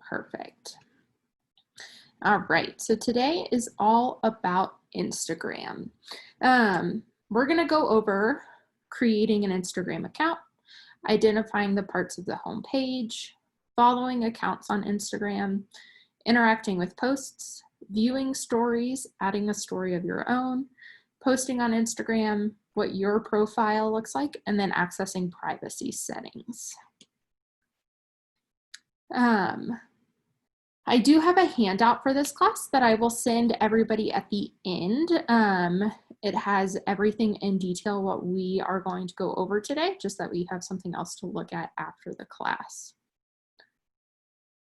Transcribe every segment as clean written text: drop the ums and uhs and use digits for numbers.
Perfect. All right, so today is all about Instagram. We're gonna go over creating an Instagram account, identifying the parts of the home page, following accounts on Instagram, interacting with posts, viewing stories, adding a story of your own, posting on Instagram, what your profile looks like, and then accessing privacy settings. I do have a handout for this class that I will send everybody at the end. It has everything in detail what we are going to go over today, just that we have something else to look at after the class.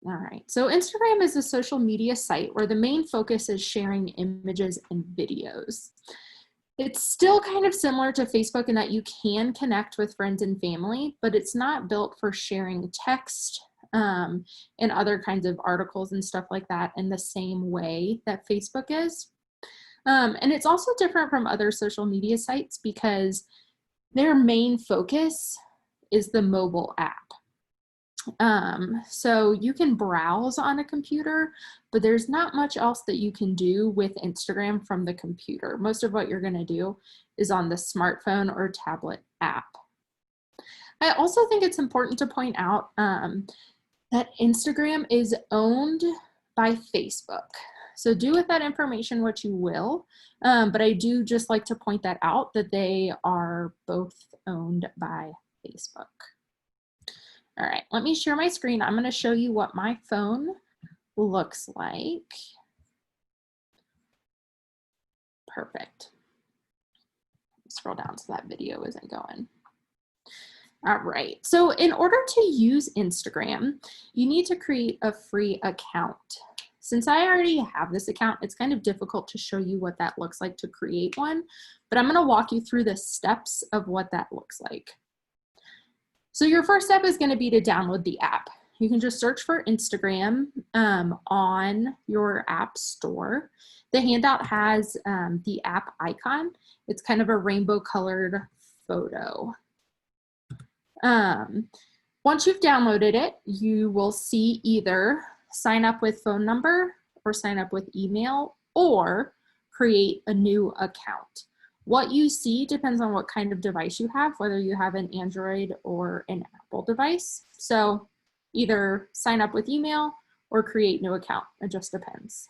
All right, so Instagram is a social media site where the main focus is sharing images and videos. It's still kind of similar to Facebook in that you can connect with friends and family, but it's not built for sharing text and other kinds of articles and stuff like that in the same way that Facebook is. And it's also different from other social media sites because their main focus is the mobile app. So you can browse on a computer, but there's not much else that you can do with Instagram from the computer. Most of what you're going to do is on the smartphone or tablet app. I also think it's important to point out that Instagram is owned by Facebook. So do with that information what you will, but I do just like to point that out that they are both owned by Facebook. All right, let me share my screen. I'm gonna show you what my phone looks like. Perfect. Scroll down so that video isn't going. All right, so in order to use Instagram, you need to create a free account. Since I already have this account, it's kind of difficult to show you what that looks like to create one, but I'm gonna walk you through the steps of what that looks like. So your first step is gonna be to download the app. You can just search for Instagram on your app store. The handout has the app icon. It's kind of a rainbow colored photo. Once you've downloaded it, you will see either sign up with phone number or sign up with email or create a new account. What you see depends on what kind of device you have, whether you have an Android or an Apple device. So either sign up with email or create new account, it just depends.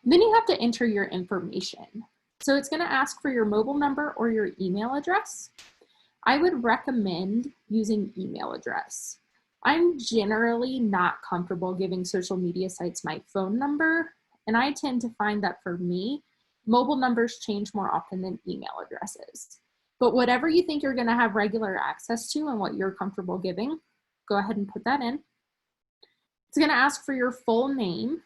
And then you have to enter your information. So it's gonna ask for your mobile number or your email address. I would recommend using email address. I'm generally not comfortable giving social media sites my phone number, and I tend to find that for me, mobile numbers change more often than email addresses. But whatever you think you're gonna have regular access to and what you're comfortable giving, go ahead and put that in. It's gonna ask for your full name.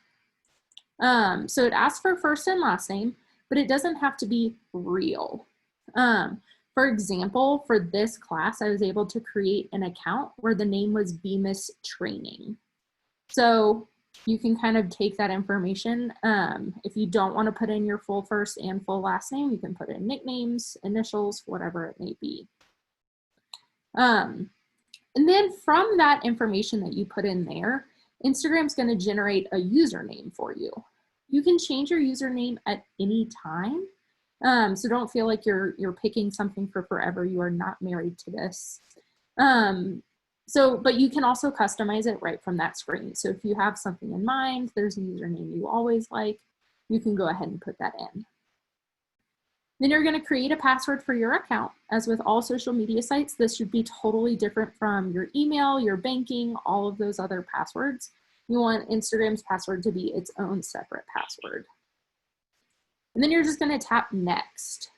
So it asks for first and last name, but it doesn't have to be real. For example, for this class, I was able to create an account where the name was Bemis Training. So you can kind of take that information. If you don't want to put in your full first and full last name, you can put in nicknames, initials, whatever it may be. And then from that information that you put in there, Instagram's going to generate a username for you. You can change your username at any time. So don't feel like you're picking something for forever. You are not married to this. But you can also customize it right from that screen. So if you have something in mind, there's a username you always like, you can go ahead and put that in. Then you're going to create a password for your account. As with all social media sites, this should be totally different from your email, your banking, all of those other passwords. You want Instagram's password to be its own separate password. And then you're just going to tap next.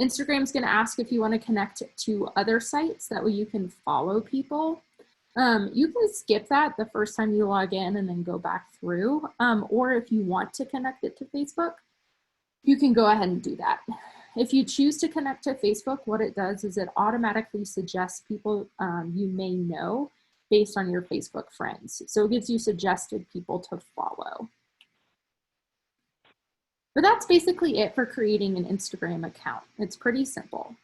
Instagram's going to ask if you want to connect to other sites. That way you can follow people. You can skip that the first time you log in and then go back through. Or if you want to connect it to Facebook, you can go ahead and do that. If you choose to connect to Facebook, what it does is it automatically suggests people you may know based on your Facebook friends. So it gives you suggested people to follow. But that's basically it for creating an Instagram account. It's pretty simple.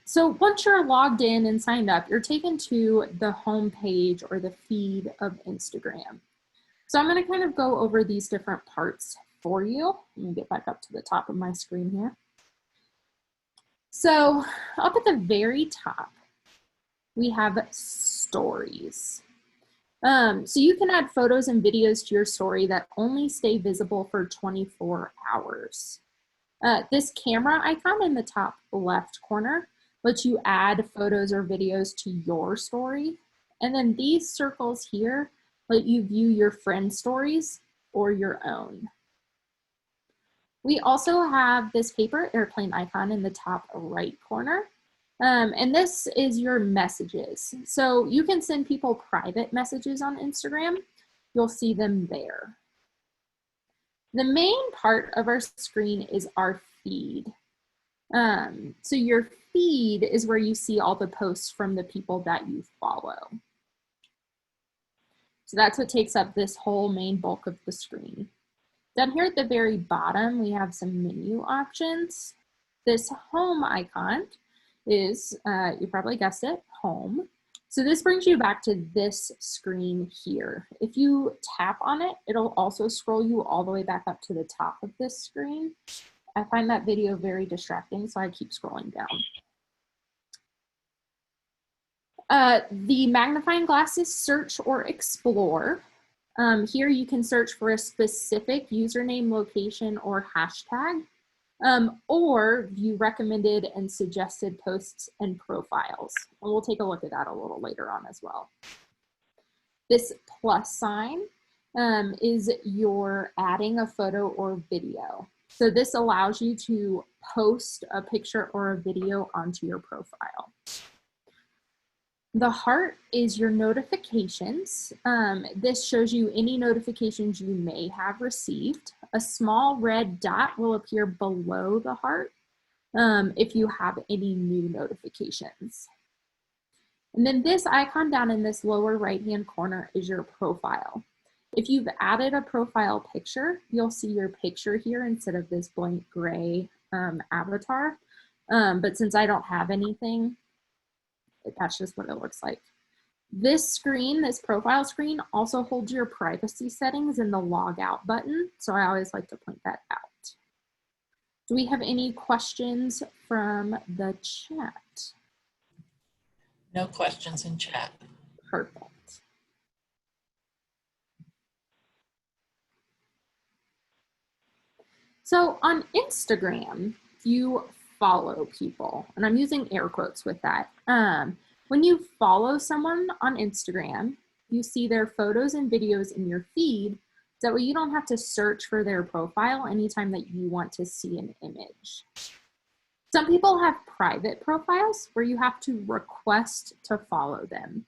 So once you're logged in and signed up, you're taken to the home page or the feed of Instagram. So I'm going to kind of go over these different parts for you. Let me get back up to the top of my screen here. So up at the very top, we have stories. So you can add photos and videos to your story that only stay visible for 24 hours. This camera icon in the top left corner lets you add photos or videos to your story. And then these circles here let you view your friends' stories or your own. We also have this paper airplane icon in the top right corner. And this is your messages. So you can send people private messages on Instagram. You'll see them there. The main part of our screen is our feed. So your feed is where you see all the posts from the people that you follow. So that's what takes up this whole main bulk of the screen. Down here at the very bottom, we have some menu options. This home icon is, you probably guessed it, home. So this brings you back to this screen here. If you tap on it, it'll also scroll you all the way back up to the top of this screen. I find that video very distracting, so I keep scrolling down. The magnifying glass is search or explore. Here you can search for a specific username, location, or hashtag, or view recommended and suggested posts and profiles. And we'll take a look at that a little later on as well. This plus sign is your adding a photo or video. So this allows you to post a picture or a video onto your profile. The heart is your notifications. This shows you any notifications you may have received. A small red dot will appear below the heart if you have any new notifications. And then this icon down in this lower right-hand corner is your profile. If you've added a profile picture, you'll see your picture here instead of this blank gray avatar. But since I don't have anything, that's just what it looks like. This screen, this profile screen, also holds your privacy settings and the log out button. So I always like to point that out. Do we have any questions from the chat? No questions in chat. Perfect. So on Instagram, you follow people, and I'm using air quotes with that. When you follow someone on Instagram, you see their photos and videos in your feed. That way you don't have to search for their profile anytime that you want to see an image. Some people have private profiles where you have to request to follow them.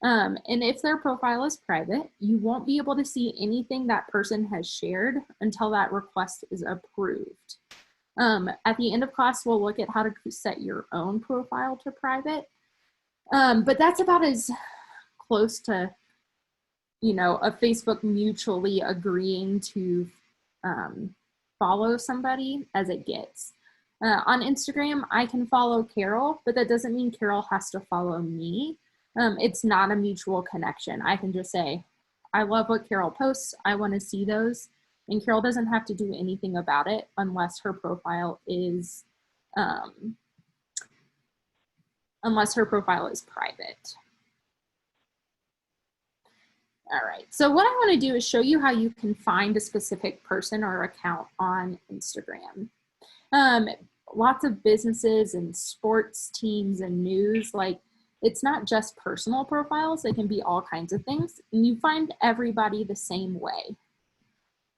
And if their profile is private, you won't be able to see anything that person has shared until that request is approved. At the end of class, we'll look at how to set your own profile to private. But that's about as close to, you know, a Facebook mutually agreeing to follow somebody as it gets. On Instagram, I can follow Carol, but that doesn't mean Carol has to follow me. It's not a mutual connection. I can just say, I love what Carol posts. I want to see those. And Carol doesn't have to do anything about it unless her profile is private. All right, so what I want to do is show you how you can find a specific person or account on Instagram. Lots of businesses and sports teams and news, like it's not just personal profiles, they can be all kinds of things, and you find everybody the same way.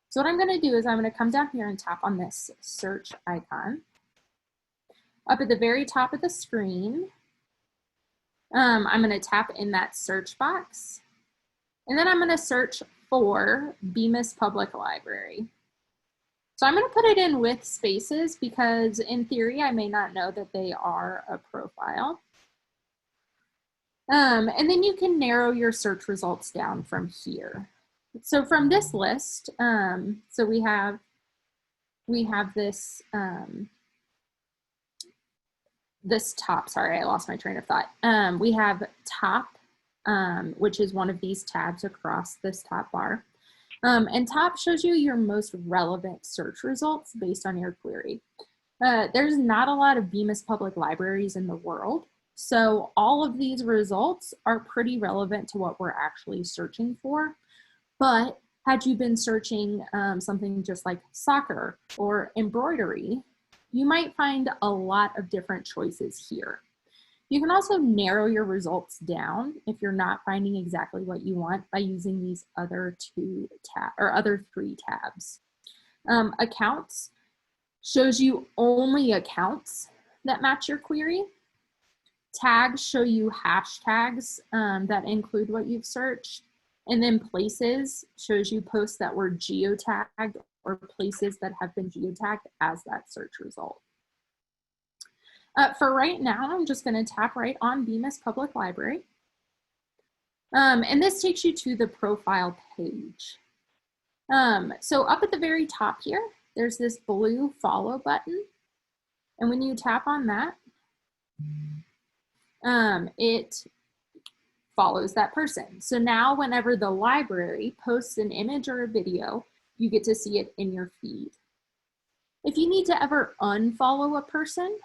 So what I'm going to do is I'm going to come down here and tap on this search icon. Up at the very top of the screen, I'm going to tap in that search box, and then I'm going to search for Bemis Public Library. So I'm going to put it in with spaces because in theory, I may not know that they are a profile. And then you can narrow your search results down from here. So from this list, so we have this this top, sorry, I lost my train of thought. We have top, which is one of these tabs across this top bar. And top shows you your most relevant search results based on your query. There's not a lot of Bemis public libraries in the world, so all of these results are pretty relevant to what we're actually searching for. But had you been searching something just like soccer or embroidery, you might find a lot of different choices here. You can also narrow your results down if you're not finding exactly what you want by using these other other three tabs. Accounts shows you only accounts that match your query. Tags show you hashtags that include what you've searched. And then places shows you posts that were geotagged or places that have been geotagged as that search result. For right now, I'm just going to tap right on Bemis Public Library. And this takes you to the profile page. So up at the very top here, there's this blue follow button. And when you tap on that, it follows that person. So now whenever the library posts an image or a video, you get to see it in your feed. If you need to ever unfollow a person,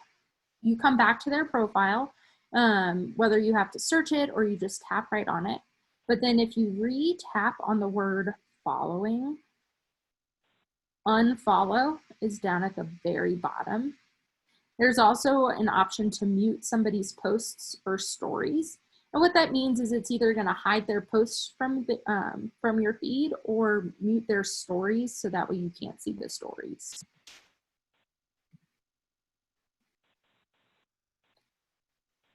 you come back to their profile, whether you have to search it or you just tap right on it. But then if you re-tap on the word following, unfollow is down at the very bottom. There's also an option to mute somebody's posts or stories. And what that means is it's either gonna hide their posts from your feed or mute their stories so that way you can't see the stories.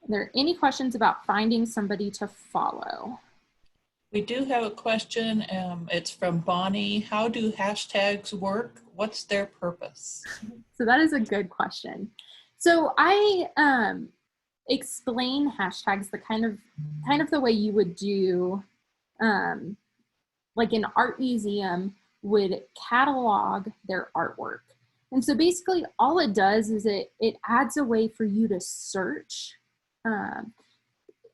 Are there any questions about finding somebody to follow? We do have a question. It's from Bonnie. How do hashtags work? What's their purpose? So that is a good question. So I explain hashtags the kind of the way you would do, like an art museum would catalog their artwork. And so basically all it does is it adds a way for you to search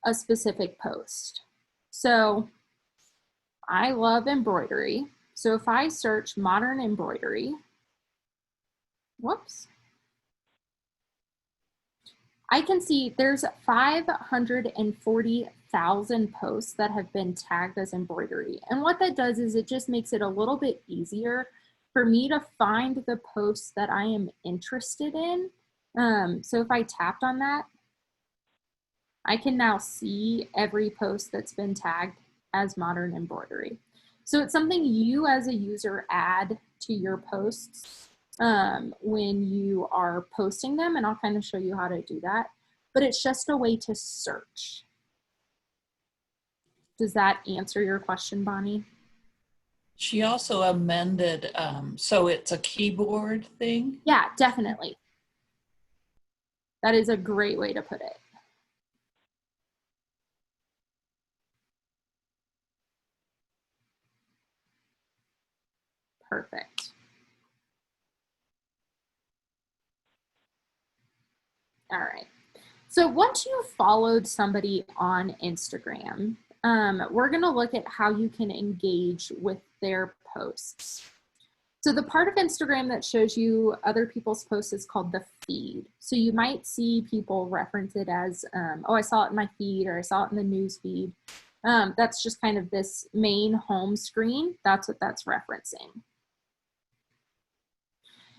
a specific post. So I love embroidery. So if I search modern embroidery, whoops, I can see there's 540,000 posts that have been tagged as embroidery. And what that does is it just makes it a little bit easier for me to find the posts that I am interested in. So if I tapped on that, I can now see every post that's been tagged as modern embroidery. So it's something you as a user add to your posts when you are posting them, and I'll kind of show you how to do that, but it's just a way to search. Does that answer your question, Bonnie? She also amended, so it's a keyboard thing? Yeah, definitely. That is a great way to put it. Perfect. All right. So once you've followed somebody on Instagram, we're going to look at how you can engage with their posts. So the part of Instagram that shows you other people's posts is called the feed. So you might see people reference it as, oh, I saw it in my feed, or I saw it in the news feed. That's just kind of this main home screen. That's what that's referencing.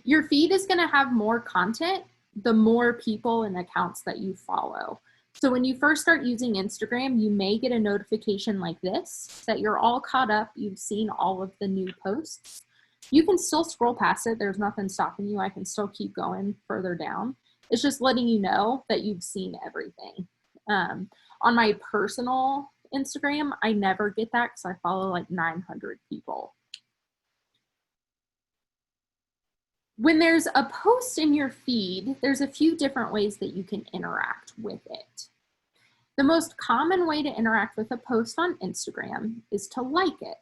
Your feed is going to have more content the more people and accounts that you follow. So when you first start using Instagram, you may get a notification like this, that you're all caught up, you've seen all of the new posts. You can still scroll past it, there's nothing stopping you, I can still keep going further down. It's just letting you know that you've seen everything. On my personal Instagram, I never get that because I follow like 900 people. When there's a post in your feed, there's a few different ways that you can interact with it. The most common way to interact with a post on Instagram is to like it.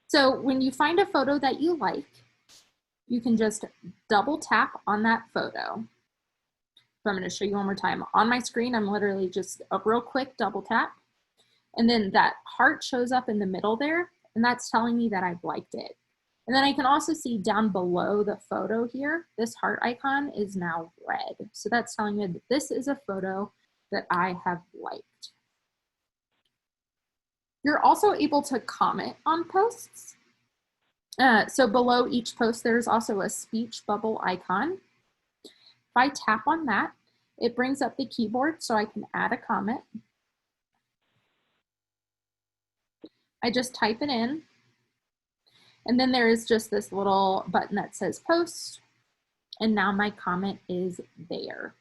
So when you find a photo that you like, you can just double tap on that photo. So I'm going to show you one more time. On my screen, I'm literally just a real quick double tap. And then that heart shows up in the middle there, and that's telling me that I've liked it. And then I can also see down below the photo here, this heart icon is now red. So that's telling me that this is a photo that I have liked. You're also able to comment on posts. So below each post, there's also a speech bubble icon. If I tap on that, it brings up the keyboard so I can add a comment. I just type it in, and then there is just this little button that says post, and now my comment is there.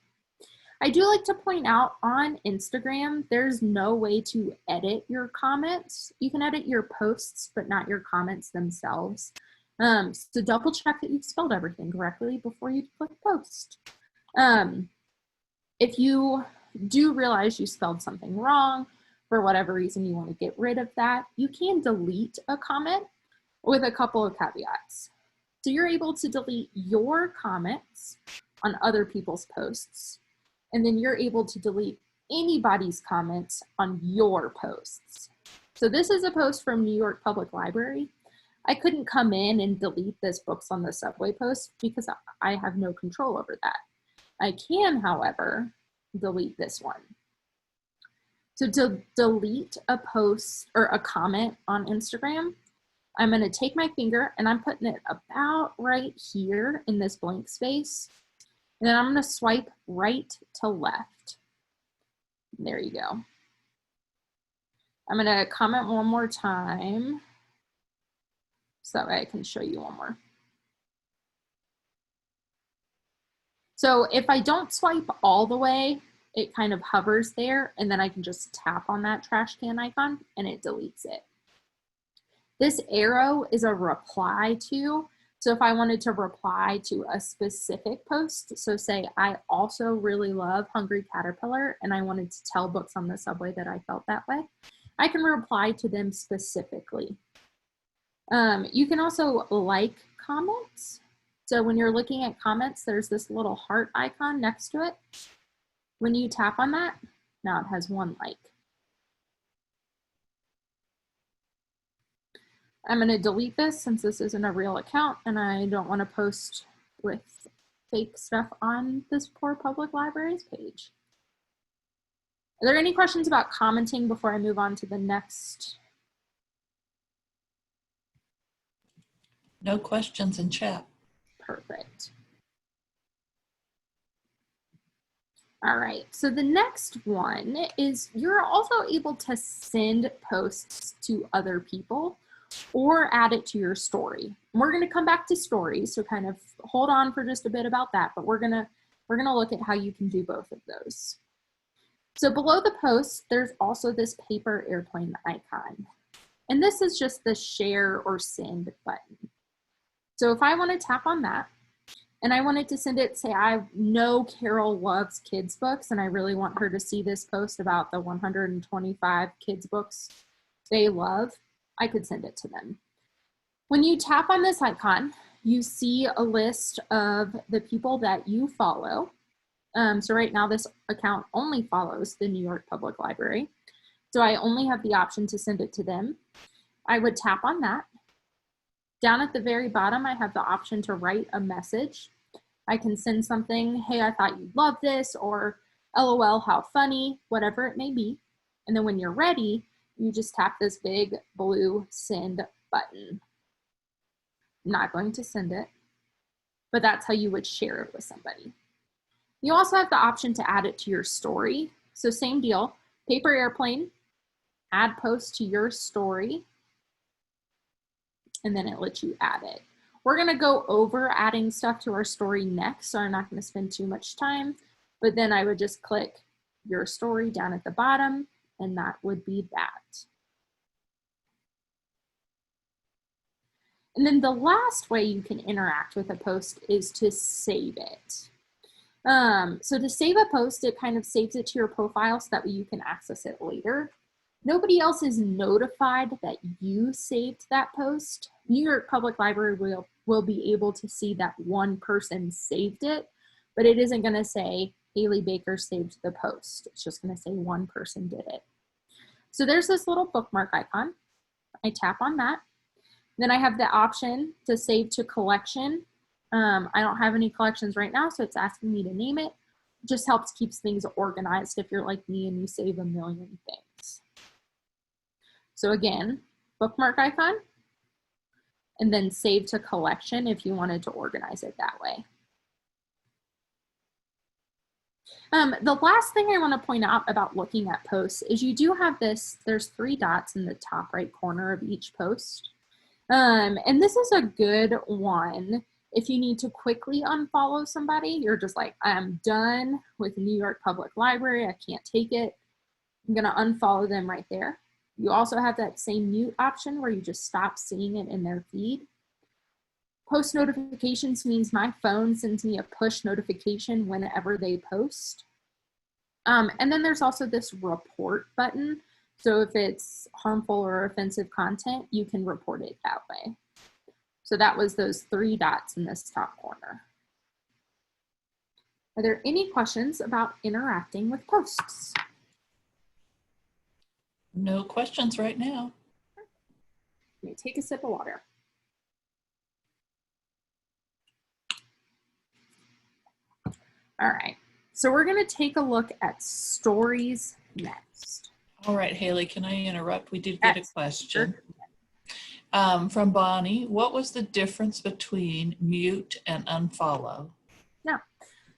I do like to point out on Instagram, there's no way to edit your comments. You can edit your posts, but not your comments themselves. So double check that you've spelled everything correctly before you click post. If you do realize you spelled something wrong, for whatever reason you want to get rid of that, you can delete a comment with a couple of caveats. So you're able to delete your comments on other people's posts, and then you're able to delete anybody's comments on your posts. So this is a post from New York Public Library. I couldn't come in and delete this books on the subway post because I have no control over that. I can, however, delete this one. So to delete a post or a comment on Instagram, I'm going to take my finger and I'm putting it about right here in this blank space. And then I'm going to swipe right to left. There you go. I'm going to comment one more time so that way I can show you one more. So if I don't swipe all the way, it kind of hovers there, and then I can just tap on that trash can icon and it deletes it. This arrow is a reply to. So if I wanted to reply to a specific post, so say I also really love Hungry Caterpillar and I wanted to tell books on the subway that I felt that way, I can reply to them specifically. You can also like comments. So when you're looking at comments, there's this little heart icon next to it. When you tap on that, now it has one like. I'm going to delete this since this isn't a real account and I don't want to post with fake stuff on this poor public library's page. Are there any questions about commenting before I move on to the next? No questions in chat. Perfect. All right, so the next one is you're also able to send posts to other people or add it to your story. And we're going to come back to stories, so kind of hold on for just a bit about that, but we're going to look at how you can do both of those. So below the post, there's also this paper airplane icon. And this is just the share or send button. So if I want to tap on that, and I wanted to send it, say I know Carol loves kids books and I really want her to see this post about the 125 kids books they love, I could send it to them. When you tap on this icon, you see a list of the people that you follow. So right now this account only follows the New York Public Library. So I only have the option to send it to them. I would tap on that. Down at the very bottom, I have the option to write a message. I can send something, hey, I thought you'd love this, or LOL, how funny, whatever it may be. And then when you're ready, you just tap this big blue send button. I'm not going to send it, but that's how you would share it with somebody. You also have the option to add it to your story. So same deal, paper airplane, add post to your story, and then it lets you add it. We're going to go over adding stuff to our story next, so I'm not going to spend too much time, but then I would just click your story down at the bottom, and that would be that. And then the last way you can interact with a post is to save it. So to save a post, it kind of saves it to your profile so that way you can access it later. Nobody else is notified that you saved that post. New York Public Library will be able to see that one person saved it, but it isn't going to say, Haley Baker saved the post. It's just going to say one person did it. So there's this little bookmark icon. I tap on that. Then I have the option to save to collection. I don't have any collections right now, so it's asking me to name it. It just helps keeps things organized if you're like me and you save a million things. So again, bookmark icon, and then save to collection if you wanted to organize it that way. The last thing I want to point out about looking at posts is you do have this, there's 3 dots in the top right corner of each post. And this is a good one if you need to quickly unfollow somebody. You're just like, I'm done with New York Public Library. I can't take it. I'm going to unfollow them right there. You also have that same mute option where you just stop seeing it in their feed. Post notifications means my phone sends me a push notification whenever they post. And then there's also this report button. So if it's harmful or offensive content, you can report it that way. So that was those 3 dots in this top corner. Are there any questions about interacting with posts? No questions right now. Let me take a sip of water. All right, so we're going to take a look at stories next. All right, Haley, can I interrupt? We did get a question from Bonnie. What was the difference between mute and unfollow? Yeah,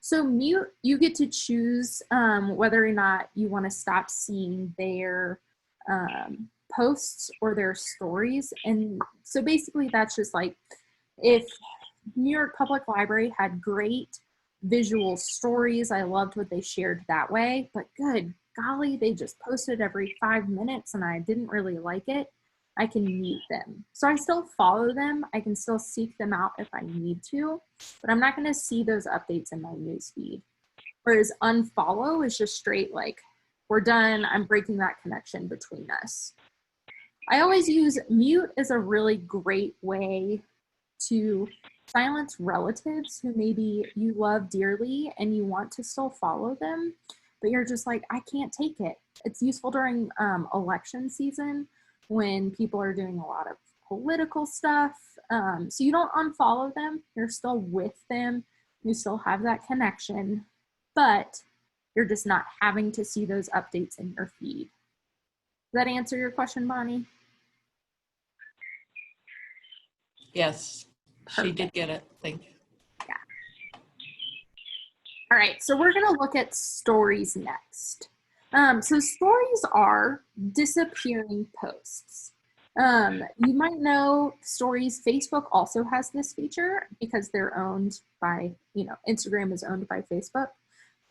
so mute, you get to choose whether or not you want to stop seeing their posts or their stories. And so basically that's just like if New York Public Library had great visual stories, I loved what they shared that way, but good golly, they just posted every 5 minutes and I didn't really like it, I can mute them. So I still follow them, I can still seek them out if I need to, but I'm not going to see those updates in my newsfeed. Whereas unfollow is just straight like, we're done, I'm breaking that connection between us. I always use mute as a really great way to silence relatives who maybe you love dearly and you want to still follow them, but you're just like, I can't take it. It's useful during election season when people are doing a lot of political stuff. So you don't unfollow them, you're still with them, you still have that connection, but you're just not having to see those updates in your feed. Does that answer your question, Bonnie? Yes, Perfect. She did get it. Thank you. Yeah. All right, so we're going to look at stories next. So stories are disappearing posts. You might know stories, Facebook also has this feature because they're owned by, Instagram is owned by Facebook.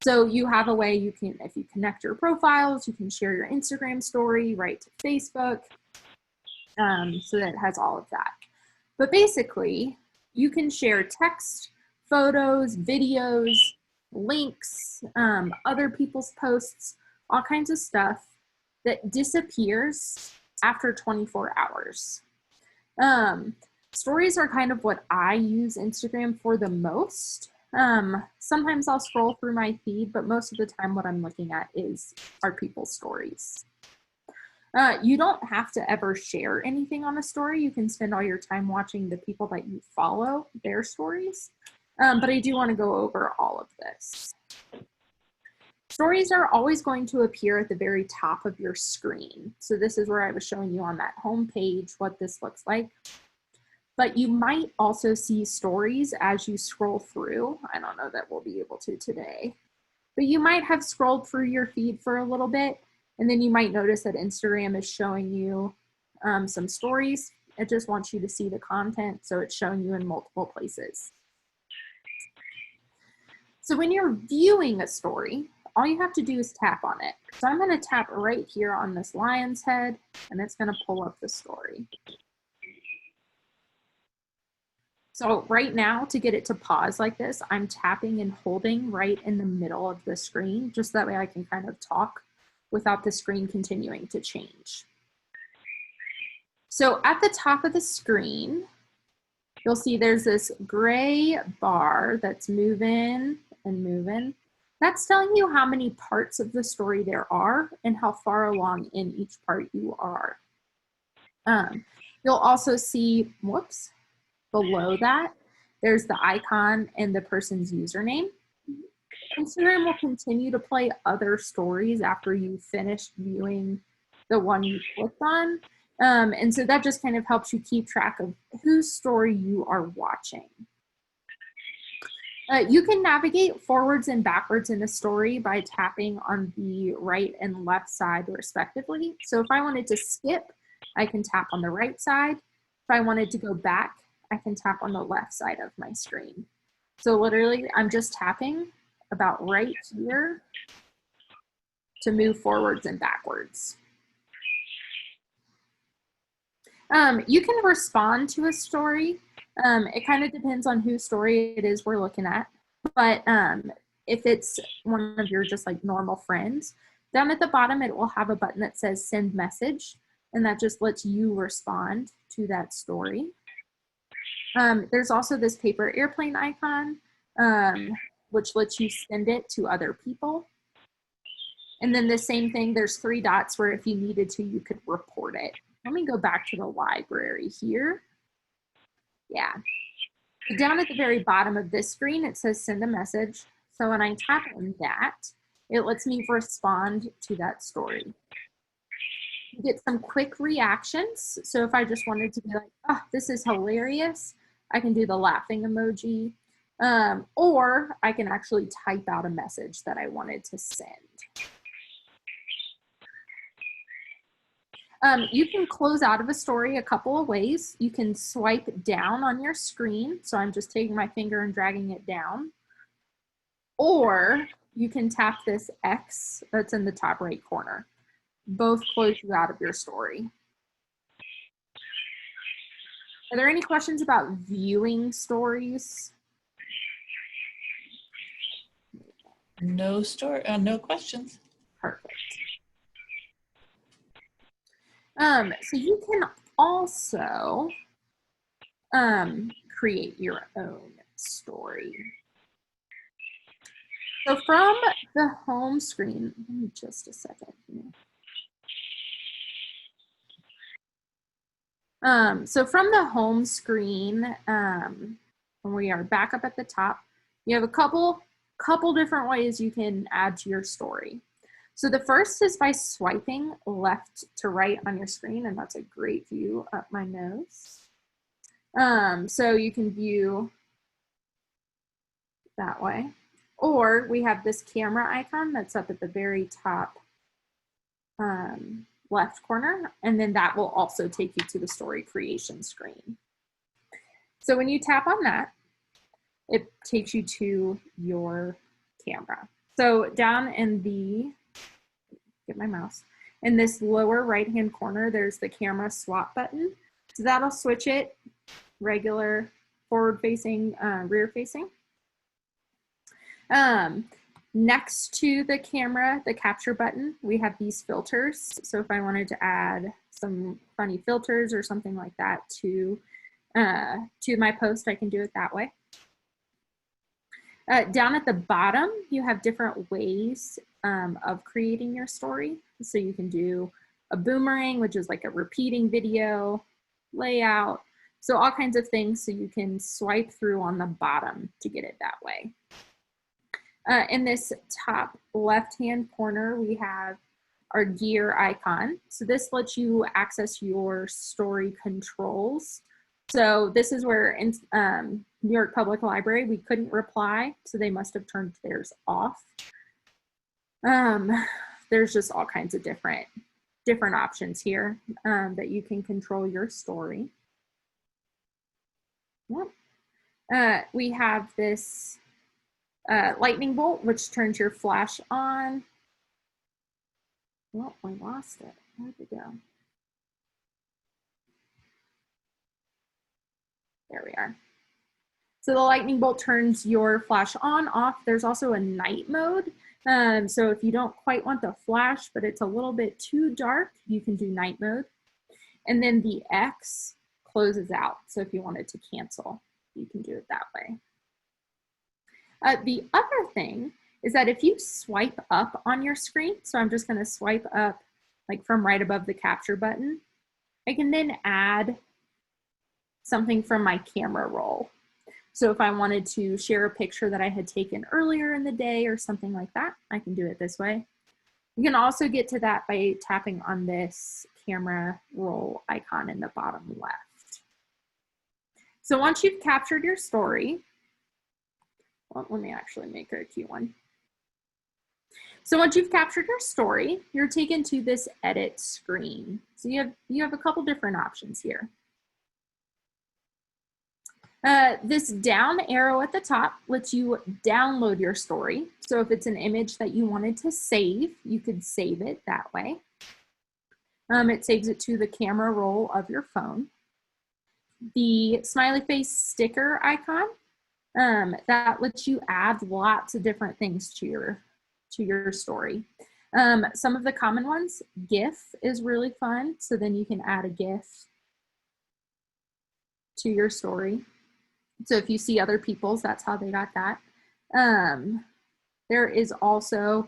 So you have a way you can, if you connect your profiles, you can share your Instagram story right to Facebook. So that it has all of that. But basically, you can share text, photos, videos, links, other people's posts, all kinds of stuff that disappears after 24 hours. Stories are kind of what I use Instagram for the most. Sometimes I'll scroll through my feed, but most of the time what I'm looking at are people's stories. You don't have to ever share anything on a story. You can spend all your time watching the people that you follow, their stories. But I do want to go over all of this. Stories are always going to appear at the very top of your screen. So this is where I was showing you on that home page what this looks like. But you might also see stories as you scroll through. I don't know that we'll be able to today. But you might have scrolled through your feed for a little bit, and then you might notice that Instagram is showing you some stories. It just wants you to see the content, so it's showing you in multiple places. So when you're viewing a story, all you have to do is tap on it. So I'm going to tap right here on this lion's head, and it's going to pull up the story. So right now, to get it to pause like this, I'm tapping and holding right in the middle of the screen, just that way I can kind of talk without the screen continuing to change. So at the top of the screen, you'll see there's this gray bar that's moving and moving. That's telling you how many parts of the story there are and how far along in each part you are. You'll also see, whoops, below that, there's the icon and the person's username. Instagram will continue to play other stories after you finish viewing the one you clicked on. And so that just kind of helps you keep track of whose story you are watching. You can navigate forwards and backwards in a story by tapping on the right and left side respectively. So if I wanted to skip, I can tap on the right side. If I wanted to go back, I can tap on the left side of my screen. So literally, I'm just tapping about right here to move forwards and backwards. You can respond to a story. It kind of depends on whose story it is we're looking at. But if it's one of your just like normal friends, down at the bottom, it will have a button that says send message. And that just lets you respond to that story. There's also this paper airplane icon, which lets you send it to other people. And then the same thing, there's 3 dots where if you needed to, you could report it. Let me go back to the library here. Yeah. Down at the very bottom of this screen, it says send a message. So when I tap on that, it lets me respond to that story. You get some quick reactions. So if I just wanted to be like, oh, this is hilarious, I can do the laughing emoji. Or I can actually type out a message that I wanted to send. You can close out of a story a couple of ways. You can swipe down on your screen. So I'm just taking my finger and dragging it down. Or you can tap this X that's in the top right corner. Both close you out of your story. Are there any questions about viewing stories? No questions. Perfect. So you can also create your own story. So from the home screen, give me just a second here. So from the home screen, when we are back up at the top, you have a couple different ways you can add to your story. So the first is by swiping left to right on your screen, and that's a great view up my nose. So you can view that way. Or we have this camera icon that's up at the very top left corner, and then that will also take you to the story creation screen. So when you tap on that, it takes you to your camera. So down in the, get my mouse, in this lower right-hand corner, there's the camera swap button. So that'll switch it regular, forward-facing, rear-facing. Next to the camera, the capture button, we have these filters. So if I wanted to add some funny filters or something like that to my post, I can do it that way. Down at the bottom, you have different ways of creating your story. So you can do a boomerang, which is like a repeating video, layout, so all kinds of things. So you can swipe through on the bottom to get it that way. In this top left-hand corner, we have our gear icon. So this lets you access your story controls. So this is where in New York Public Library, we couldn't reply, so they must have turned theirs off. There's just all kinds of different options here that you can control your story. Yep. We have this lightning bolt, which turns your flash on. Well, I lost it. Where'd it go? There we are. So the lightning bolt turns your flash on, off. There's also a night mode. So if you don't quite want the flash, but it's a little bit too dark, you can do night mode. And then the X closes out. So if you wanted to cancel, you can do it that way. The other thing is that if you swipe up on your screen, so I'm just going to swipe up like from right above the capture button, I can then add something from my camera roll. So if I wanted to share a picture that I had taken earlier in the day or something like that, I can do it this way. You can also get to that by tapping on this camera roll icon in the bottom left. So once you've captured your story, well, let me actually make a cute one. So once you've captured your story, you're taken to this edit screen. So you have a couple different options here. This down arrow at the top lets you download your story. So if it's an image that you wanted to save, you could save it that way. It saves it to the camera roll of your phone. The smiley face sticker icon, that lets you add lots of different things to your story. Some of the common ones, GIF is really fun. So then you can add a GIF to your story. So if you see other people's, that's how they got that. There is also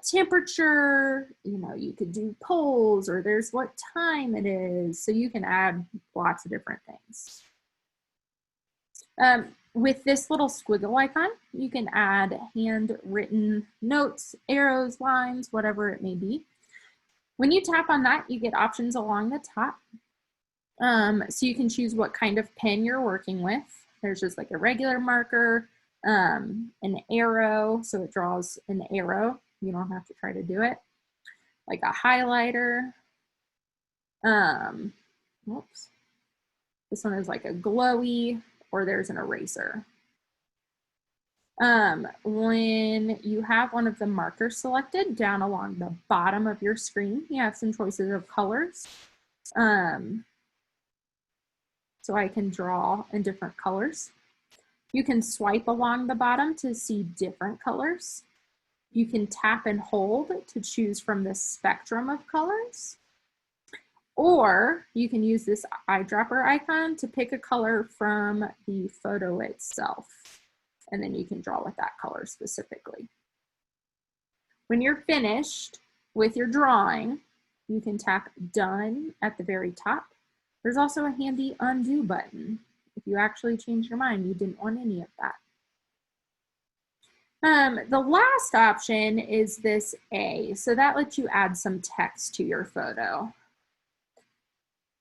temperature, you could do polls, or there's what time it is. So you can add lots of different things. With this little squiggle icon, you can add handwritten notes, arrows, lines, whatever it may be. When you tap on that, you get options along the top. So you can choose what kind of pen you're working with. There's just like a regular marker, an arrow, so it draws an arrow. You don't have to try to do it. Like a highlighter. Whoops. This one is like a glowy, or there's an eraser. When you have one of the markers selected, down along the bottom of your screen, you have some choices of colors. So I can draw in different colors. You can swipe along the bottom to see different colors. You can tap and hold to choose from the spectrum of colors. Or you can use this eyedropper icon to pick a color from the photo itself. And then you can draw with that color specifically. When you're finished with your drawing, you can tap done at the very top. There's also a handy undo button. If you actually change your mind, you didn't want any of that. The last option is this A. So that lets you add some text to your photo.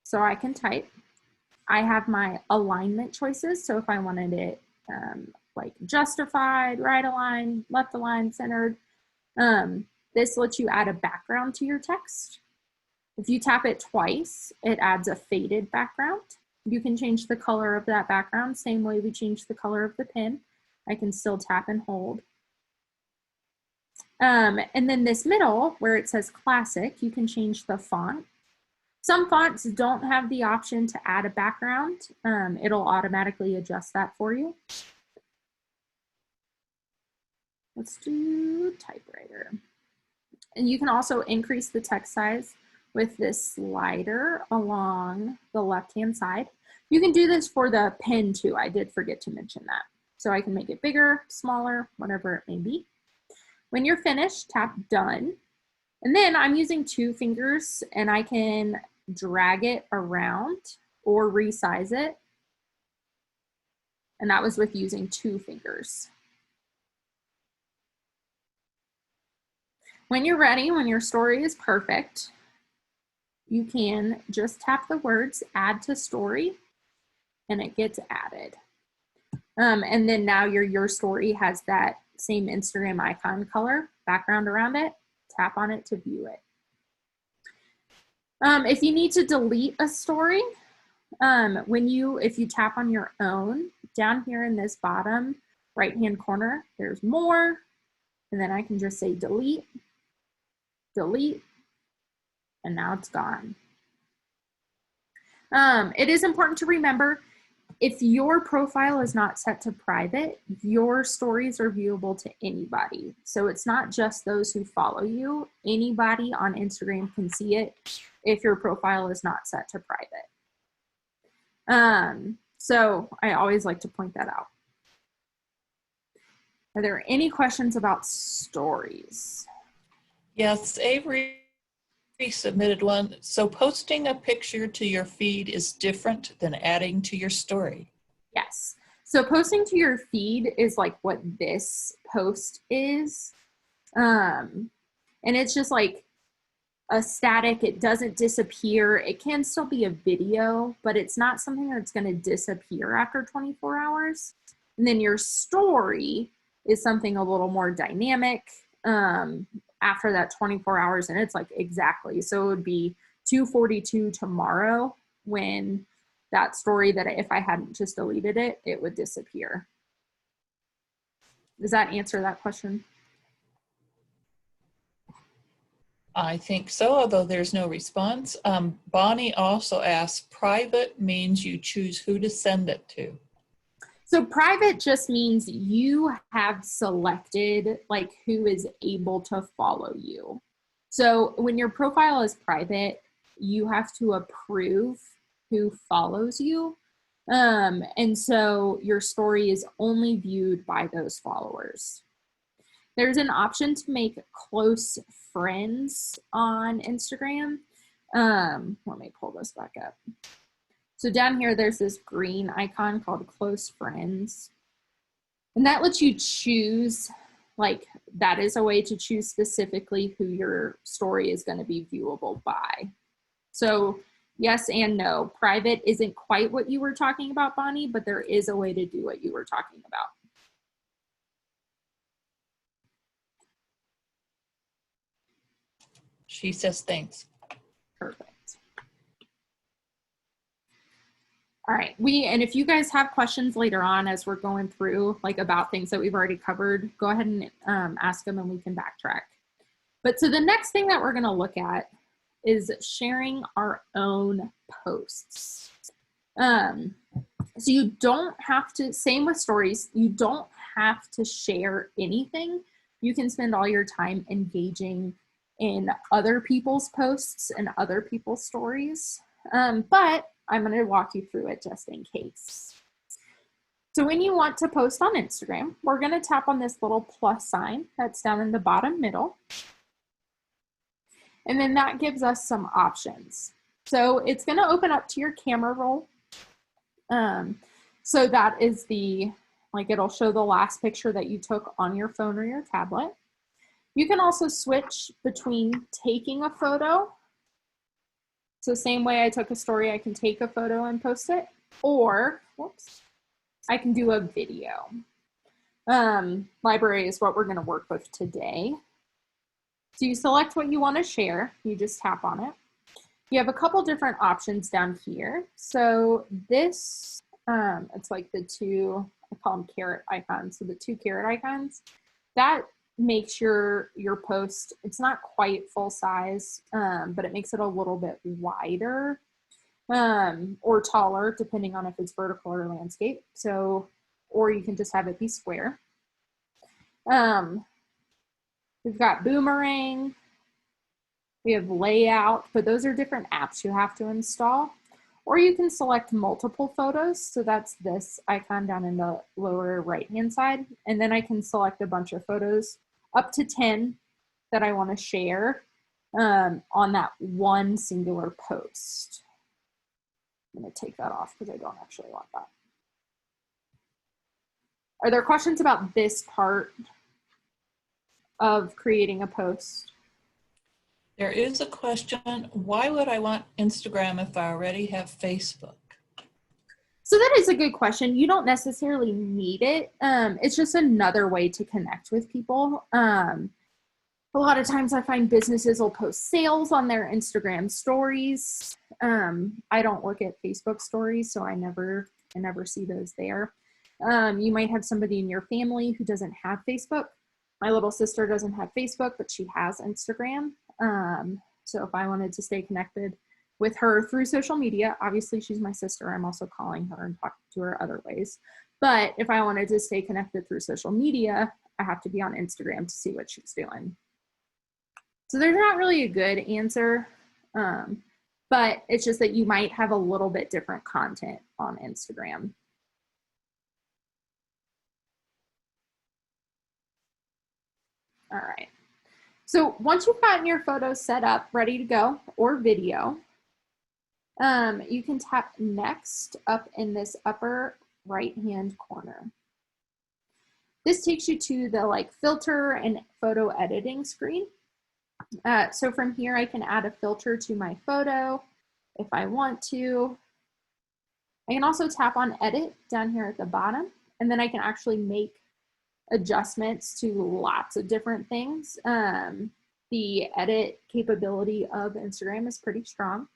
So I can type. I have my alignment choices. So if I wanted it like justified, right aligned, left aligned, centered, this lets you add a background to your text. If you tap it twice, it adds a faded background. You can change the color of that background, same way we change the color of the pen. I can still tap and hold. And then this middle, where it says classic, you can change the font. Some fonts don't have the option to add a background. It'll automatically adjust that for you. Let's do typewriter. And you can also increase the text size with this slider along the left-hand side. You can do this for the pen too. I did forget to mention that. So I can make it bigger, smaller, whatever it may be. When you're finished, tap done. And then I'm using 2 fingers and I can drag it around or resize it. And that was with using 2 fingers. When you're ready, when your story is perfect, you can just tap the words add to story and it gets added. And then now your story has that same Instagram icon color background around it. Tap on it to view it. If you need to delete a story, if you tap on your own, down here in this bottom right-hand corner, there's more, and then I can just say delete, delete, and now it's gone. It is important to remember, if your profile is not set to private, your stories are viewable to anybody. So it's not just those who follow you. Anybody on Instagram can see it if your profile is not set to private. So I always like to point that out. Are there any questions about stories? Yes, Avery submitted one. So posting a picture to your feed is different than adding to your story. Yes. So posting to your feed is like what this post is. And it's just like a static, it doesn't disappear. It can still be a video, but it's not something that's going to disappear after 24 hours. And then your story is something a little more dynamic after that 24 hours. And it's like exactly. So it would be 2:42 tomorrow when that story that if I hadn't just deleted it, it would disappear. Does that answer that question? I think so, although there's no response. Bonnie also asked, private means you choose who to send it to. So private just means you have selected like who is able to follow you. So when your profile is private, you have to approve who follows you. And so your story is only viewed by those followers. There's an option to make close friends on Instagram. Let me pull this back up. So down here, there's this green icon called close friends. And that lets you choose, like that is a way to choose specifically who your story is going to be viewable by. So yes and no. Private isn't quite what you were talking about, Bonnie, but there is a way to do what you were talking about. She says thanks. Perfect. All right, and if you guys have questions later on as we're going through like about things that we've already covered, go ahead and ask them and we can backtrack. But so the next thing that we're gonna look at is sharing our own posts. So you don't have to, same with stories, you don't have to share anything. You can spend all your time engaging in other people's posts and other people's stories. But I'm going to walk you through it just in case. So when you want to post on Instagram, we're going to tap on this little plus sign that's down in the bottom middle. And then that gives us some options. So it's going to open up to your camera roll. So that is it'll show the last picture that you took on your phone or your tablet. You can also switch between taking a photo. So same way I took a story, I can take a photo and post it, or, whoops, I can do a video. Library is what we're gonna work with today. So you select what you wanna share, you just tap on it. You have a couple different options down here. So this, it's like the two, I call them caret icons. So the two caret icons, that makes your post, it's not quite full size, but it makes it a little bit wider or taller, depending on if it's vertical or landscape. So, or you can just have it be square. We've got Boomerang, we have Layout, but those are different apps you have to install. Or you can select multiple photos. So that's this icon down in the lower right-hand side. And then I can select a bunch of photos, up to 10 that I want to share on that one singular post. I'm going to take that off because I don't actually want that. Are there questions about this part of creating a post? There is a question, why would I want Instagram if I already have Facebook? So that is a good question. You don't necessarily need it. It's just another way to connect with people. A lot of times I find businesses will post sales on their Instagram stories. I don't look at Facebook stories, so I never see those there. You might have somebody in your family who doesn't have Facebook. My little sister doesn't have Facebook, but she has Instagram. So if I wanted to stay connected with her through social media, obviously she's my sister, I'm also calling her and talking to her other ways. But if I wanted to stay connected through social media, I have to be on Instagram to see what she's doing. So there's not really a good answer, but it's just that you might have a little bit different content on Instagram. All right. So once you've gotten your photos set up, ready to go, or video, you can tap next up in this upper right-hand corner. This takes you to the like filter and photo editing screen. So from here, I can add a filter to my photo if I want to. I can also tap on edit down here at the bottom, and then I can actually make adjustments to lots of different things. The edit capability of Instagram is pretty strong.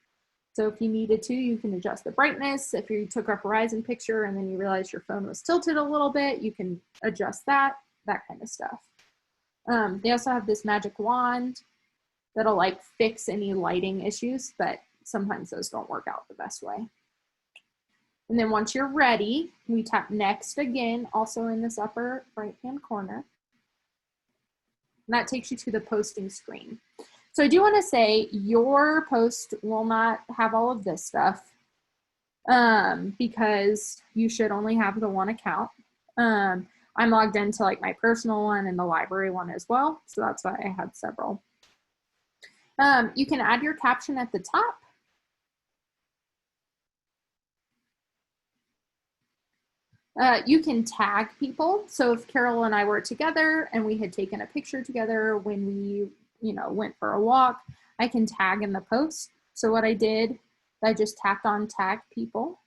So if you needed to, you can adjust the brightness. If you took a horizon picture and then you realized your phone was tilted a little bit, you can adjust that kind of stuff. They also have this magic wand that'll like fix any lighting issues, but sometimes those don't work out the best way. And then once you're ready, we tap next again, also in this upper right-hand corner. And that takes you to the posting screen. So I do want to say your post will not have all of this stuff because you should only have the one account. I'm logged into like my personal one and the library one as well. So that's why I had several. You can add your caption at the top. You can tag people. So if Carol and I were together and we had taken a picture together when we, went for a walk, I can tag in the post. So what I did, I just tapped on tag people.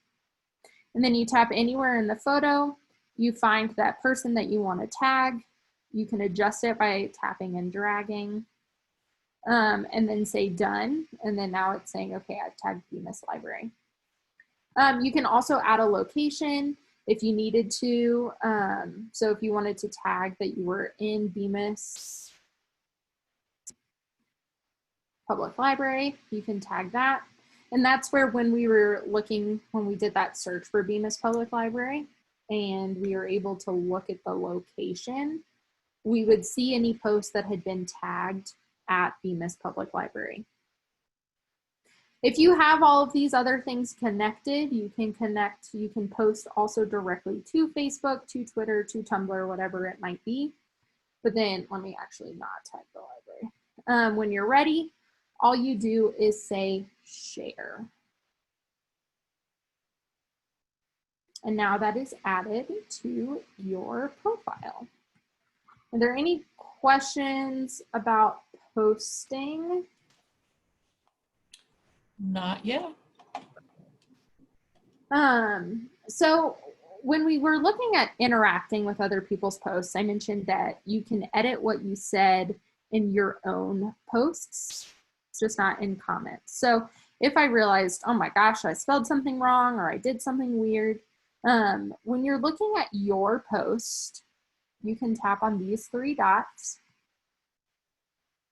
And then you tap anywhere in the photo, you find that person that you want to tag. You can adjust it by tapping and dragging. And then say done. And then now it's saying, okay, I've tagged Bemis Library. You can also add a location if you needed to. So if you wanted to tag that you were in Bemis Public Library, you can tag that. And that's where when we did that search for Bemis Public Library and we were able to look at the location, we would see any posts that had been tagged at Bemis Public Library. If you have all of these other things connected, you can post also directly to Facebook, to Twitter, to Tumblr, whatever it might be. But then let me actually not tag the library. When you're ready, all you do is say share. And now that is added to your profile. Are there any questions about posting? Not yet. So when we were looking at interacting with other people's posts, I mentioned that you can edit what you said in your own posts, just not in comments. So if I realized, oh my gosh, I spelled something wrong or I did something weird, when you're looking at your post, you can tap on these three dots.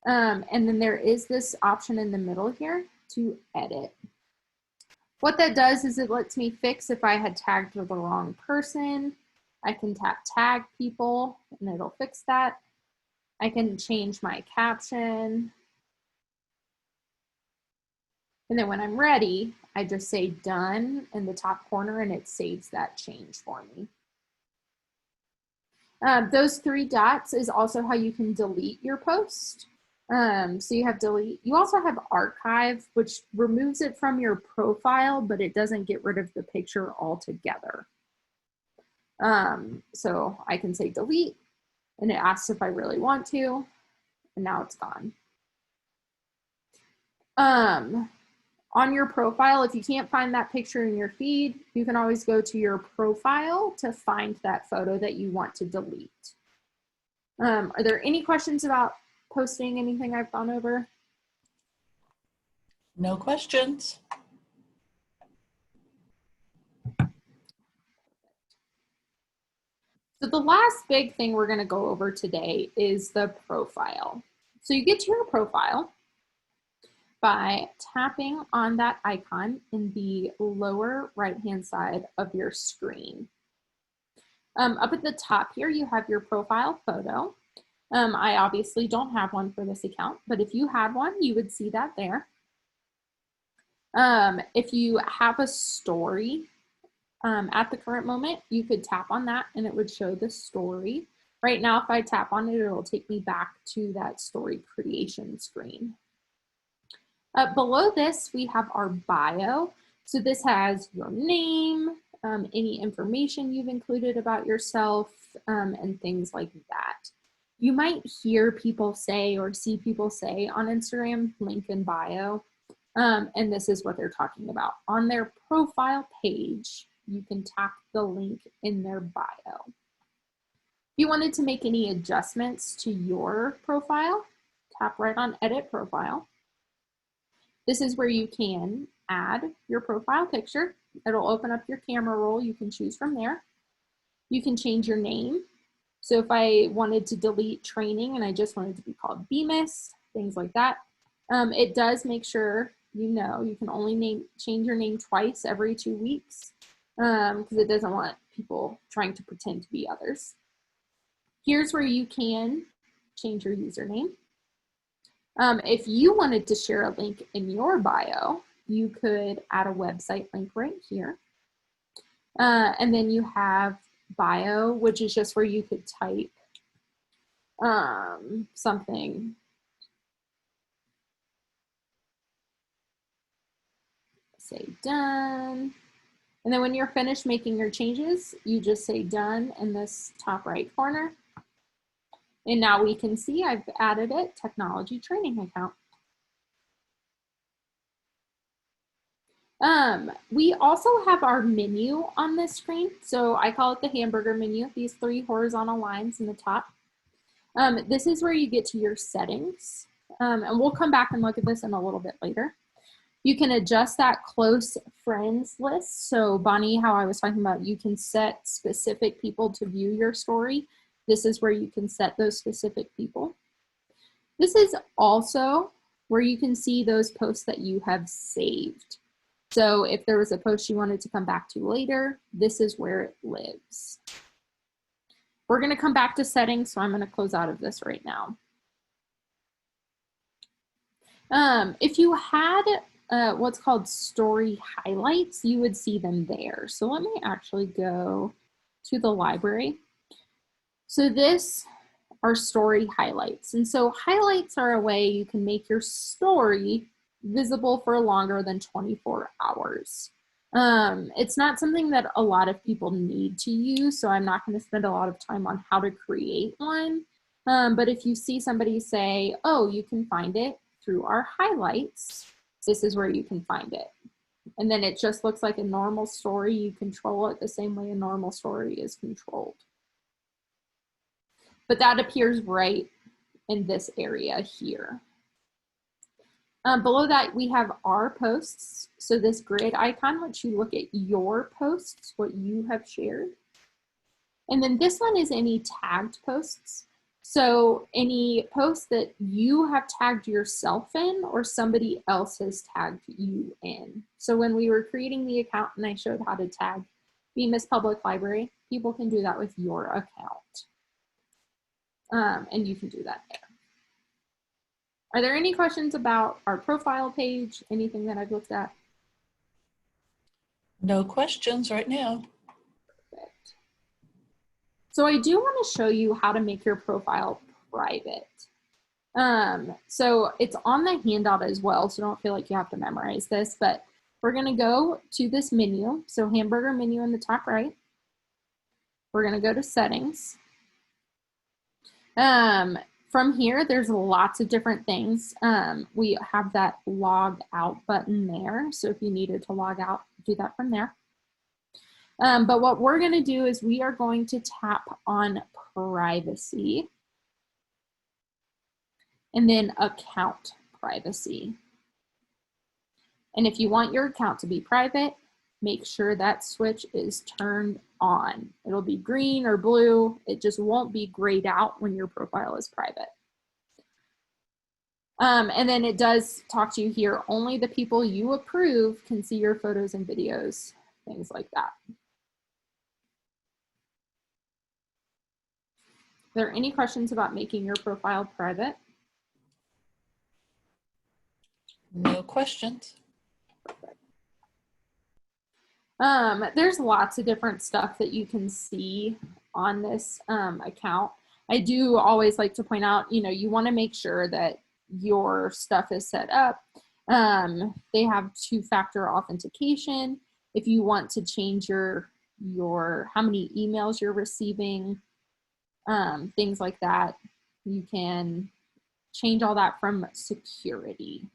And then there is this option in the middle here to edit. What that does is it lets me fix if I had tagged the wrong person. I can tap tag people and it'll fix that. I can change my caption. And then when I'm ready, I just say done in the top corner and it saves that change for me. Those three dots is also how you can delete your post. So you have delete. You also have archive, which removes it from your profile, but it doesn't get rid of the picture altogether. So I can say delete, and it asks if I really want to, and now it's gone. On your profile, if you can't find that picture in your feed, you can always go to your profile to find that photo that you want to delete. Are there any questions about posting, anything I've gone over? No questions. So the last big thing we're going to go over today is the profile. So you get to your profile by tapping on that icon in the lower right-hand side of your screen. Up at the top here, you have your profile photo. I obviously don't have one for this account, but if you had one, you would see that there. If you have a story at the current moment, you could tap on that and it would show the story. Right now, if I tap on it, it'll take me back to that story creation screen. Below this, we have our bio. So this has your name, any information you've included about yourself, and things like that. You might hear people say or see people say on Instagram, link in bio, and this is what they're talking about. On their profile page, you can tap the link in their bio. If you wanted to make any adjustments to your profile, tap right on Edit Profile. This is where you can add your profile picture. It'll open up your camera roll. You can choose from there. You can change your name. So if I wanted to delete training and I just wanted to be called Bemis, things like that, it does make sure you know you can only change your name twice every 2 weeks because it doesn't want people trying to pretend to be others. Here's where you can change your username. If you wanted to share a link in your bio, you could add a website link right here. And then you have bio, which is just where you could type something. Say done. And then when you're finished making your changes, you just say done in this top right corner. And now we can see I've added it, technology training account. We also have our menu on this screen. So I call it the hamburger menu, these 3 horizontal lines in the top. This is where you get to your settings. And we'll come back and look at this in a little bit later. You can adjust that close friends list. So Bonnie, how I was talking about, you can set specific people to view your story. This is where you can set those specific people. This is also where you can see those posts that you have saved. So if there was a post you wanted to come back to later, this is where it lives. We're going to come back to settings, so I'm going to close out of this right now. If you had what's called story highlights, you would see them there. So let me actually go to the library. So this are story highlights. And so highlights are a way you can make your story visible for longer than 24 hours. It's not something that a lot of people need to use, so I'm not going to spend a lot of time on how to create one. But if you see somebody say, oh, you can find it through our highlights, this is where you can find it. And then it just looks like a normal story. You control it the same way a normal story is controlled. But that appears right in this area here. Below that, we have our posts. So this grid icon lets you look at your posts, what you have shared. And then this one is any tagged posts. So any posts that you have tagged yourself in or somebody else has tagged you in. So when we were creating the account and I showed how to tag Bemis Public Library, people can do that with your account. And you can do that there. Are there any questions about our profile page? Anything that I've looked at? No questions right now. Perfect. So I do want to show you how to make your profile private. So it's on the handout as well, so don't feel like you have to memorize this, but we're going to go to this menu. So hamburger menu in the top right. We're going to go to settings. From here, there's lots of different things. We have that log out button there. So if you needed to log out, do that from there. But what we're going to do is we are going to tap on privacy and then account privacy. And if you want your account to be private, make sure that switch is turned on. It'll be green or blue. It just won't be grayed out when your profile is private. And then it does talk to you here. Only the people you approve can see your photos and videos, things like that. Are there any questions about making your profile private? No questions. Perfect. There's lots of different stuff that you can see on this account. I do always like to point out, you know, you want to make sure that your stuff is set up. They have two-factor authentication. If you want to change your how many emails you're receiving, things like that, you can change all that from security.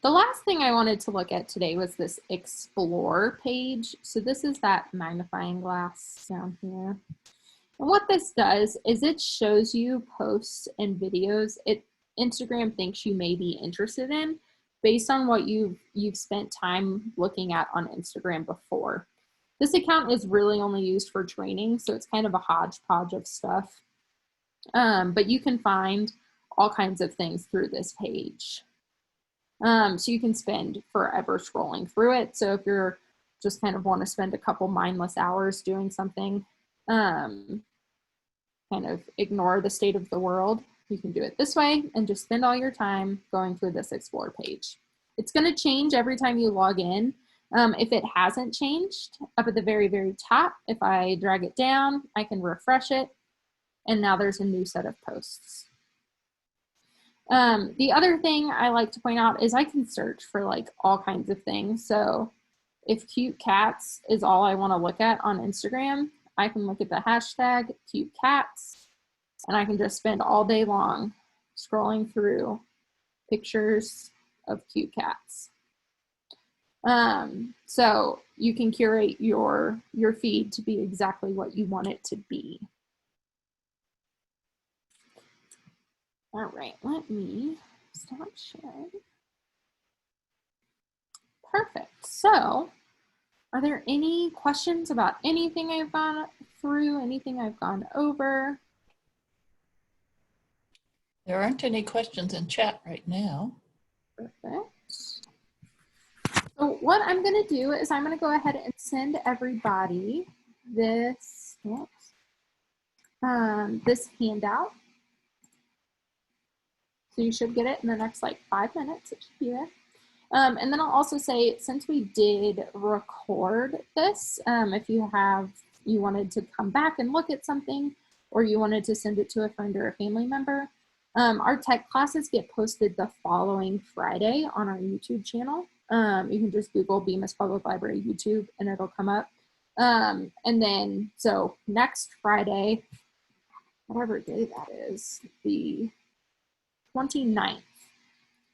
The last thing I wanted to look at today was this Explore page. So this is that magnifying glass down here. And what this does is it shows you posts and videos Instagram thinks you may be interested in based on what you've spent time looking at on Instagram before. This account is really only used for training, so it's kind of a hodgepodge of stuff. But you can find all kinds of things through this page. So you can spend forever scrolling through it. So if you're just kind of want to spend a couple mindless hours doing something, kind of ignore the state of the world, you can do it this way and just spend all your time going through this Explore page. It's going to change every time you log in. If it hasn't changed, up at the very, very top, if I drag it down, I can refresh it, and now there's a new set of posts. The other thing I like to point out is I can search for like all kinds of things. So if cute cats is all I want to look at on Instagram, I can look at the hashtag cute cats, and I can just spend all day long scrolling through pictures of cute cats. So you can curate your feed to be exactly what you want it to be. All right, let me stop sharing. Perfect. So are there any questions about anything I've gone through, anything I've gone over? There aren't any questions in chat right now. Perfect. So what I'm going to do is I'm going to go ahead and send everybody this, this handout. So you should get it in the next like 5 minutes. It should be there. And then I'll also say, since we did record this, if you wanted to come back and look at something, or you wanted to send it to a friend or a family member, our tech classes get posted the following Friday on our YouTube channel. You can just Google Bemis Public Library YouTube and it'll come up. And then, so next Friday, whatever day that is, the 29th,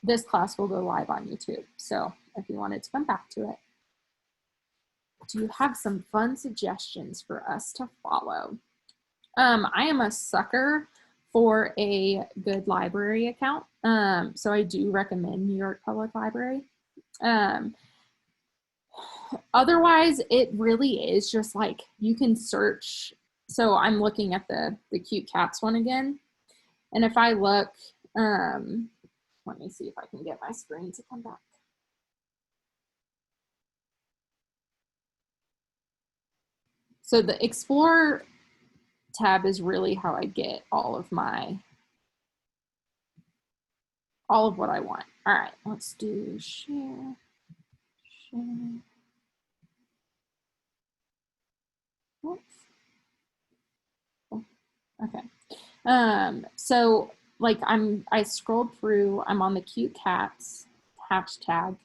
this class will go live on YouTube. So if you wanted to come back to it, do you have some fun suggestions for us to follow? I am a sucker for a good library account. So I do recommend New York Public Library. Otherwise, it really is just like you can search. So I'm looking at the cute cats one again. And if I look, let me see if I can get my screen to come back. So the Explore tab is really how I get all of what I want. All right, let's do share. Oops. Okay. So like I scrolled through, I'm on the cute cats hashtag.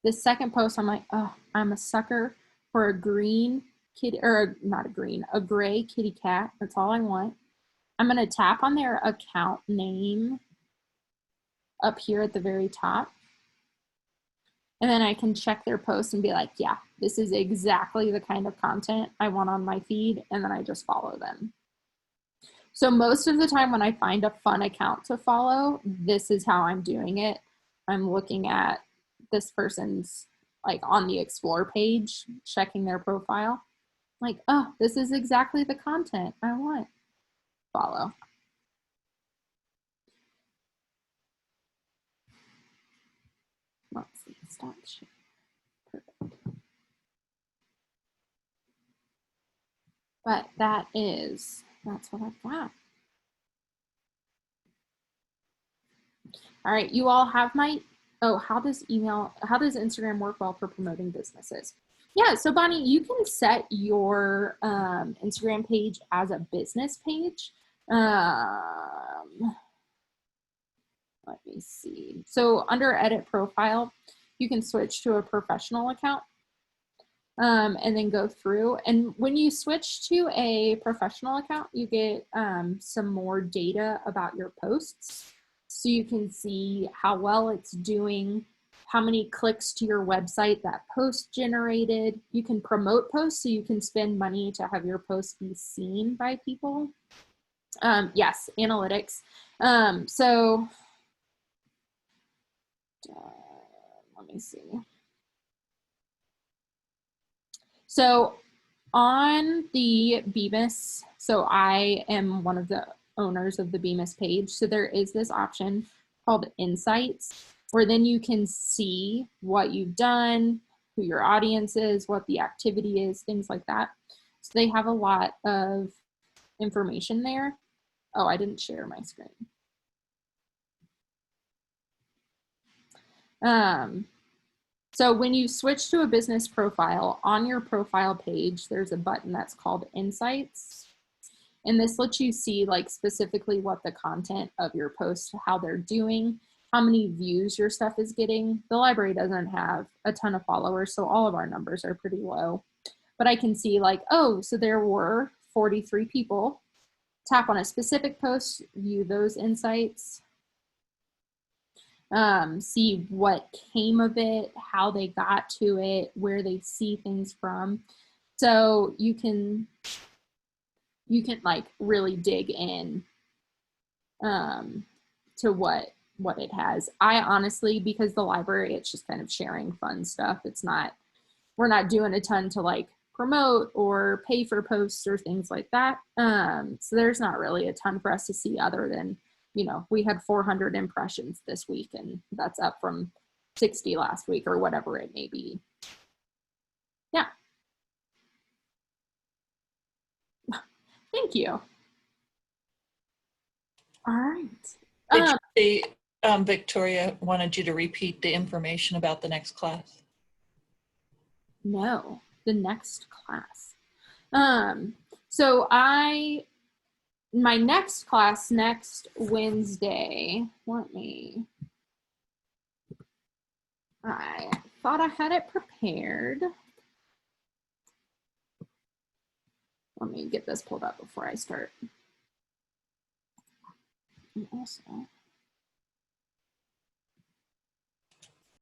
This second post, I'm like, oh, I'm a sucker for a green kitty, or not a green, a gray kitty cat. That's all I want. I'm gonna tap on their account name up here at the very top. And then I can check their post and be like, yeah, this is exactly the kind of content I want on my feed. And then I just follow them. So most of the time when I find a fun account to follow, this is how I'm doing it. I'm looking at this person's, like on the Explore page, checking their profile. Like, oh, this is exactly the content I want. Follow. Let's see, stop sharing. Perfect. But that's what I've got. All right, you all have my, oh, how does Instagram work well for promoting businesses? Yeah, so Bonnie, you can set your Instagram page as a business page. Let me see. So under edit profile, you can switch to a professional account and then go through. And when you switch to a professional account, you get some more data about your posts. So you can see how well it's doing, how many clicks to your website that post generated. You can promote posts, so you can spend money to have your posts be seen by people. Yes, analytics. So let me see. So on the Bemis, so I am one of the owners of the Bemis page. So there is this option called Insights, where then you can see what you've done, who your audience is, what the activity is, things like that. So they have a lot of information there. Oh, I didn't share my screen. So when you switch to a business profile, on your profile page, there's a button that's called Insights. And this lets you see like specifically what the content of your posts, how they're doing, how many views your stuff is getting. The library doesn't have a ton of followers, so all of our numbers are pretty low. But I can see like, oh, so there were 43 people. Tap on a specific post, view those insights, see what came of it, how they got to it, where they see things from. So you can like really dig in to what it has. I honestly, because the library, it's just kind of sharing fun stuff. It's not, we're not doing a ton to like promote or pay for posts or things like that. So there's not really a ton for us to see other than, you know, we had 400 impressions this week, and that's up from 60 last week or whatever it may be. Yeah. Thank you. All right. Did you see Victoria wanted you to repeat the information about the next class? No, the next class. So my next class next Wednesday, I thought I had it prepared. Let me get this pulled up before I start. And also,